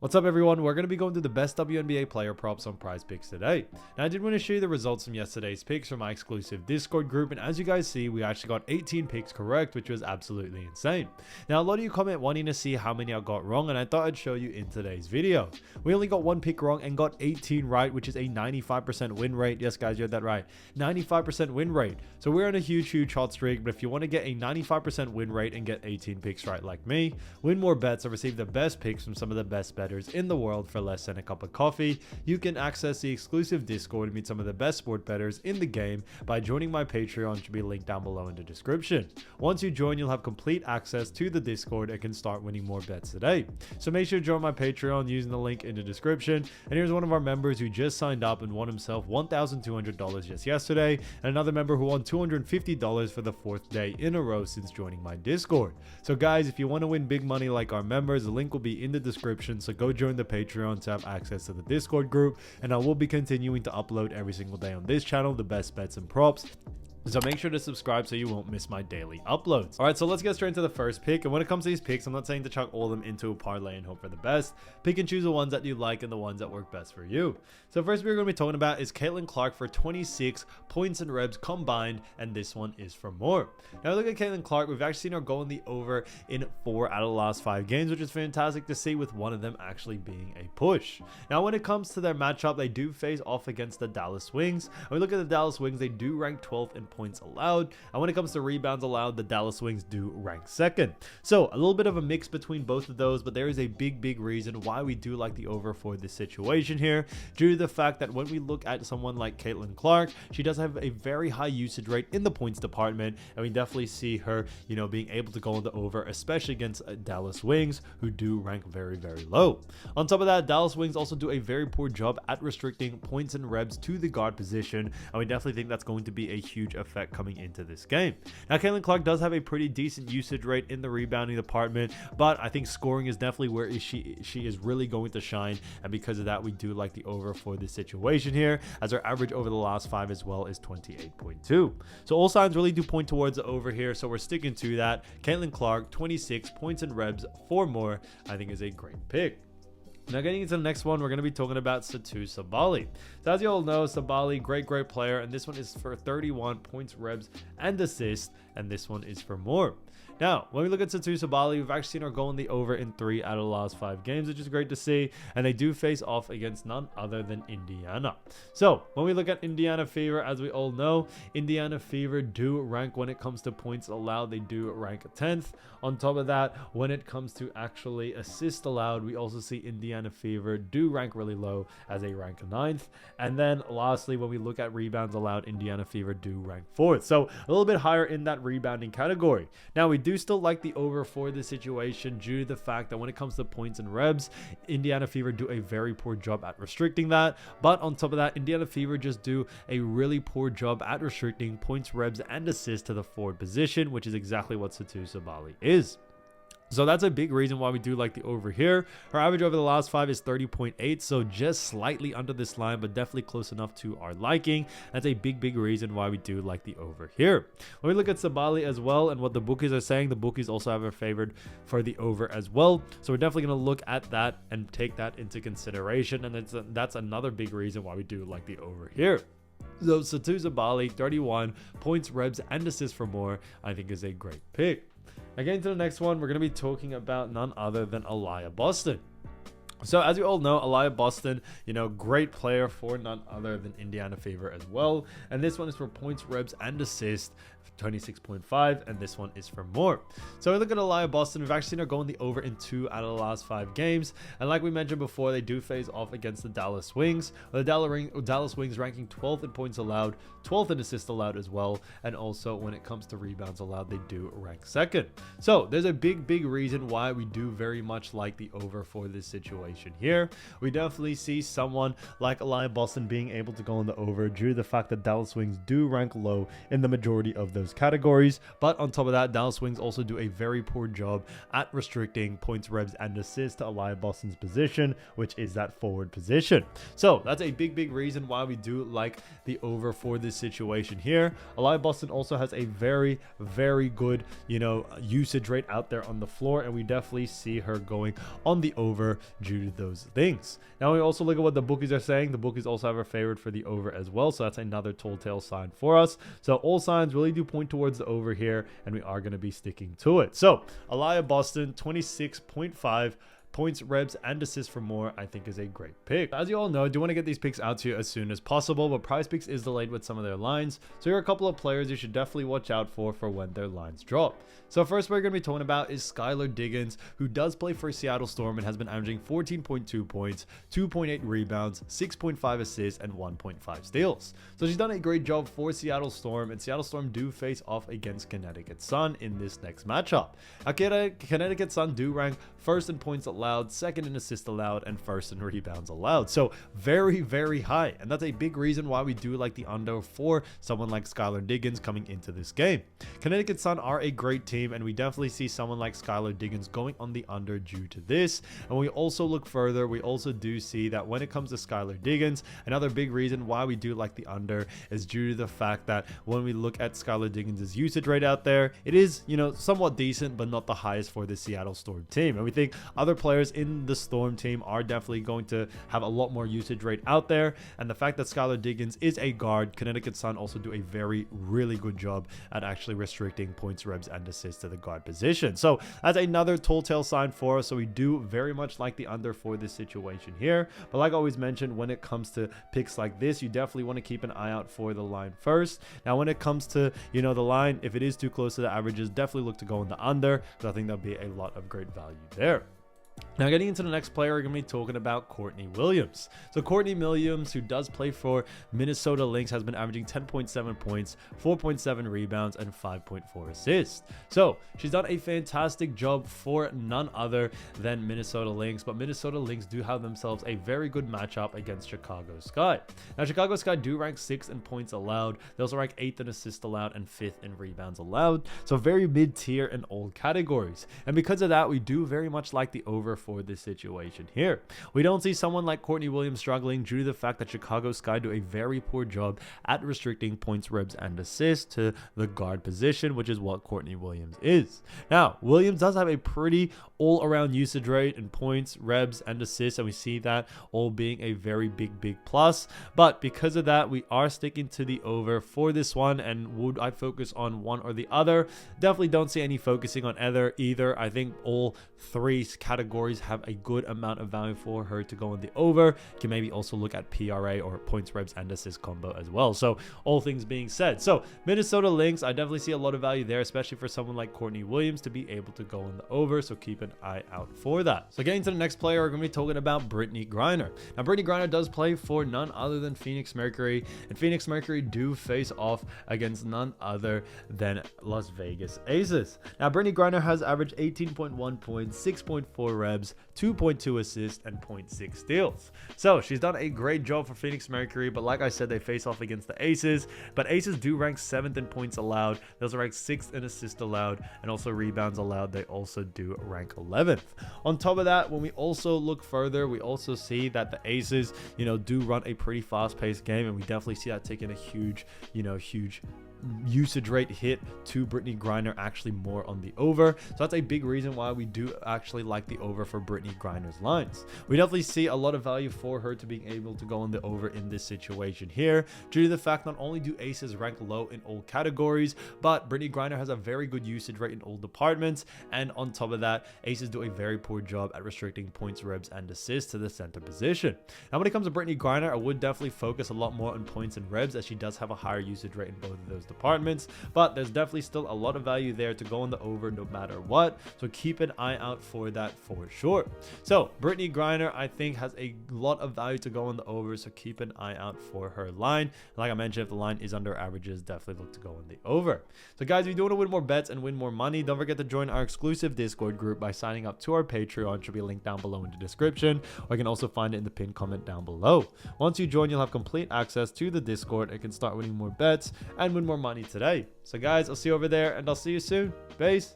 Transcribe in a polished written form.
What's up everyone, we're going to be going through the best WNBA player props on PrizePicks today. Now I did want to show you the results from yesterday's picks from my exclusive Discord group, and as you guys see, we actually got 18 picks correct, which was absolutely insane. Now a lot of you comment wanting to see how many I got wrong, and I thought I'd show you in today's video. We only got one pick wrong and got 18 right, which is a 95% win rate. Yes guys, you heard that right, 95% win rate. So we're on a huge hot streak, but if you want to get a 95% win rate and get 18 picks right like me, win more bets, or receive the best picks from some of the best bettors in the world for less than a cup of coffee, you can access the exclusive Discord and meet some of the best sport bettors in the game by joining my Patreon, which should be linked down below in the description. Once you join, you'll have complete access to the Discord and can start winning more bets today. So make sure to join my Patreon using the link in the description. And here's one of our members who just signed up and won himself $1,200 just yesterday, and another member who won $250 for the 4th day in a row since joining my Discord. So guys, if you want to win big money like our members, the link will be in the description, so go join the Patreon to have access to the Discord group, and I will be continuing to upload every single day on this channel the best bets and props. So make sure to subscribe so you won't miss my daily uploads. All right, so let's get straight into the first pick. And when it comes to these picks, I'm not saying to chuck all of them into a parlay and hope for the best. Pick and choose the ones that you like and the ones that work best for you. So first we're going to be talking about is Caitlin Clark for 26 points and revs combined, and this one is for more. Now look at Caitlin Clark. We've actually seen her go in the over in 4 out of the last 5 games, which is fantastic to see, with one of them actually being a push. Now when it comes to their matchup, they do face off against the Dallas Wings. And we look at the Dallas Wings, they do rank 12th in points allowed, and when it comes to rebounds allowed, the Dallas Wings do rank 2nd. So a little bit of a mix between both of those, but there is a big reason why we do like the over for this situation here, due to the fact that when we look at someone like Caitlin Clark, she does have a very high usage rate in the points department, and we definitely see her, you know, being able to go on the over, especially against Dallas Wings, who do rank very low. On top of that, Dallas Wings also do a very poor job at restricting points and revs to the guard position, and we definitely think that's going to be a huge effect coming into this game. Now Caitlin Clark does have a pretty decent usage rate in the rebounding department, but I think scoring is definitely where she is really going to shine, and because of that we do like the over for this situation here, as her average over the last 5 as well is 28.2. So all signs really do point towards the over here, so we're sticking to that. Caitlin Clark 26 points and revs for more, I think is a great pick. Now getting into the next one, we're going to be talking about Satou Sabally. So as you all know, Sabally, great player, and this one is for 31 points, revs, and assists, and this one is for more. Now, when we look at Satou Sabally, we've actually seen her go in the over in 3 out of the last 5 games, which is great to see, and they do face off against none other than Indiana. So, when we look at Indiana Fever, as we all know, Indiana Fever do rank when it comes to points allowed, they do rank 10th. On top of that, when it comes to actually assists allowed, we also see Indiana Fever do rank really low as a rank 9th. And then lastly, when we look at rebounds allowed, Indiana Fever do rank 4th. So, a little bit higher in that rebounding category. Now, we do still like the over for this situation due to the fact that when it comes to points and revs, Indiana Fever do a very poor job at restricting that. But on top of that, Indiana Fever just do a really poor job at restricting points, revs, and assists to the forward position, which is exactly what Satou Sabally is. So that's a big reason why we do like the over here. Her average over the last 5 is 30.8, so just slightly under this line, but definitely close enough to our liking. That's a big reason why we do like the over here. When we look at Sabally as well and what the bookies are saying, the bookies also have her favored for the over as well. So we're definitely going to look at that and take that into consideration, and that's another big reason why we do like the over here. So Satou Sabally, 31 points, revs, and assists for more, I think is a great pick. Again, to the next one, we're going to be talking about none other than Aliyah Boston. So as you all know, Aliyah Boston, you know, great player for none other than Indiana Fever as well. And this one is for points, revs, and assists, 26.5, and this one is for more. So we look at Aliyah Boston, we've actually seen her go in the over in 2 out of the last 5 games, and like we mentioned before, they do face off against the Dallas Wings. The Dallas Wings ranking 12th in points allowed, 12th in assists allowed as well, and also when it comes to rebounds allowed, they do rank 2nd. So there's a big reason why we do very much like the over for this situation here. We definitely see someone like Aliyah Boston being able to go on the over due to the fact that Dallas Wings do rank low in the majority of those categories. But on top of that, Dallas Wings also do a very poor job at restricting points, revs, and assists to Aliyah Boston's position, which is that forward position. So that's a big reason why we do like the over for this situation here. Aliyah Boston also has a very good, you know, usage rate out there on the floor, and we definitely see her going on the over due due to those things. Now we also look at what the bookies are saying. The bookies also have her favored for the over as well, so that's another tall tale sign for us. So all signs really do point towards the over here, and we are going to be sticking to it. So Aliyah Boston, 26.5 points, rebs, and assists for more, I think is a great pick. As you all know, I do want to get these picks out to you as soon as possible, but PrizePicks is delayed with some of their lines, so here are a couple of players you should definitely watch out for when their lines drop. So first we're going to be talking about is Skylar Diggins, who does play for Seattle Storm and has been averaging 14.2 points, 2.8 rebounds, 6.5 assists, and 1.5 steals. So she's done a great job for Seattle Storm, and Seattle Storm do face off against Connecticut Sun in this next matchup. Connecticut Sun do rank first in points allowed, second in assists allowed, and first in rebounds allowed. So very, very high, and that's a big reason why we do like the under for someone like Skylar Diggins coming into this game. Connecticut Sun are a great team, and we definitely see someone like Skylar Diggins going on the under due to this. And we also look further, we also do see that when it comes to Skylar Diggins, another big reason why we do like the under is due to the fact that when we look at Skylar Diggins' usage rate out there, it is, you know, somewhat decent, but not the highest for the Seattle Storm team. And we think other players in the Storm team are definitely going to have a lot more usage rate out there. And the fact that Skylar Diggins is a guard, Connecticut Sun also do a really good job at actually restricting points, rebs, and assists to the guard position. So that's another tall tale sign for us. So we do very much like the under for this situation here. But like I always mentioned, when it comes to picks like this, you definitely want to keep an eye out for the line first. Now, when it comes to, you know, the line, if it is too close to the averages, definitely look to go in the under, because I think there'll be a lot of great value there. Now, getting into the next player, we're going to be talking about Courtney Williams. So Courtney Williams, who does play for Minnesota Lynx, has been averaging 10.7 points, 4.7 rebounds, and 5.4 assists. So she's done a fantastic job for none other than Minnesota Lynx, but Minnesota Lynx do have themselves a very good matchup against Chicago Sky. Now, Chicago Sky do rank 6th in points allowed. They also rank 8th in assists allowed and 5th in rebounds allowed. So very mid-tier in all categories. And because of that, we do very much like the over for this situation here. We don't see someone like Courtney Williams struggling due to the fact that Chicago Sky do a very poor job at restricting points, rebs, and assists to the guard position, which is what Courtney Williams is. Now, Williams does have a pretty all-around usage rate in points, rebs, and assists, and we see that all being a very big plus. But because of that, we are sticking to the over for this one. And would I focus on one or the other? Definitely don't see any focusing on either. I think all three categories have a good amount of value for her to go on the over. You can maybe also look at PRA or points, rebs, and assists combo as well. So all things being said, so Minnesota Lynx, I definitely see a lot of value there, especially for someone like Courtney Williams to be able to go on the over. So keep an eye out for that. So getting to the next player, we're going to be talking about Brittney Griner. Now, Brittney Griner does play for none other than Phoenix Mercury, and Phoenix Mercury do face off against none other than Las Vegas Aces. Now, Brittney Griner has averaged 18.1 points, 6.4 rebs, 2.2 assists, and 0.6 steals. So she's done a great job for Phoenix Mercury, but like I said, they face off against the Aces, but Aces do rank 7th in points allowed. They also rank 6th in assists allowed, and also rebounds allowed. They also do rank 11th. On top of that, when we also look further, we also see that the Aces, you know, do run a pretty fast-paced game, and we definitely see that taking a huge usage rate hit to Brittney Griner, actually more on the over. So that's a big reason why we do actually like the over for Brittney Griner's lines. We definitely see a lot of value for her to being able to go on the over in this situation here, due to the fact not only do Aces rank low in all categories, but Brittney Griner has a very good usage rate in all departments, and on top of that, Aces do a very poor job at restricting points, rebs, and assists to the center position. Now, when it comes to Brittney Griner, I would definitely focus a lot more on points and rebs, as she does have a higher usage rate in both of those departments, but there's definitely still a lot of value there to go on the over no matter what. So keep an eye out for that for sure. So Brittney Griner, I think, has a lot of value to go on the over, so keep an eye out for her line. Like I mentioned, if the line is under averages, definitely look to go on the over. So guys, if you do want to win more bets and win more money, don't forget to join our exclusive Discord group by signing up to our Patreon. Should be linked down below in the description, or you can also find it in the pinned comment down below. Once you join, you'll have complete access to the Discord and can start winning more bets and win more money today. So guys, I'll see you over there, and I'll see you soon. Peace.